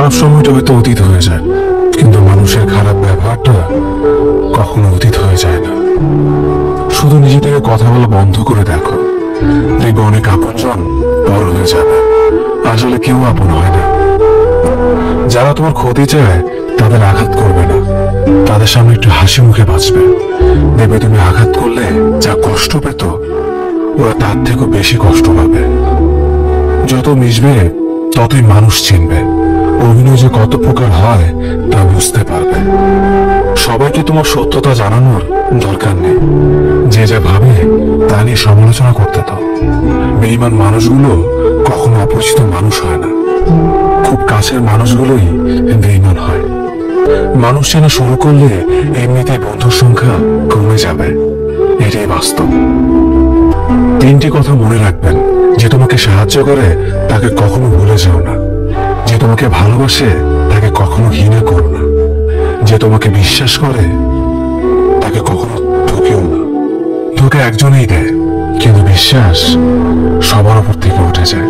খারাপ সময়টা হয়তো অতীত হয়ে যায়, কিন্তু মানুষের খারাপ ব্যবহারটা কখনো অতীত হয়ে যায় না। শুধু নিজে থেকে কথা বলা বন্ধ করে দেখো, দেখবে অনেক আপনজন বড় হয়ে যাবে। আসলে কেউ আপন হয় না। যারা তোমার ক্ষতি চায় তাদের আঘাত করবে না, তাদের সামনে একটু হাসি মুখে বাঁচবে। দেখবে তুমি আঘাত করলে যা কষ্ট পেত, ওরা তার থেকেও বেশি কষ্ট পাবে। যত মিশবে ততই মানুষ চিনবে, অভিনয় যে কত প্রকার হয় তা বুঝতে পারবে। সবাইকে তোমার সত্যতা জানানোর দরকার নেই, যে যা ভাবে তা নিয়ে সমালোচনা করতে দাও। বেঈমান মানুষগুলো কখনো অপরিচিত মানুষ হয় না, খুব কাছের মানুষগুলোই বেঈমান হয়। মানুষ চেনা শুরু করলে এমনিতেই বন্ধুর সংখ্যা কমে যাবে, এটাই বাস্তব। তিনটি কথা মনে রাখবেন, যে তোমাকে সাহায্য করে তাকে কখনো ভুলে যাও না, যে তোমাকে ভালোবাসে তাকে কখনো ঘৃণা করো না, যে তোমাকে বিশ্বাস করে তাকে কখনো ঠকিও না। ধোঁকা একজনেই দেয়, কিন্তু বিশ্বাস সবার উপর থেকে উঠে যায়।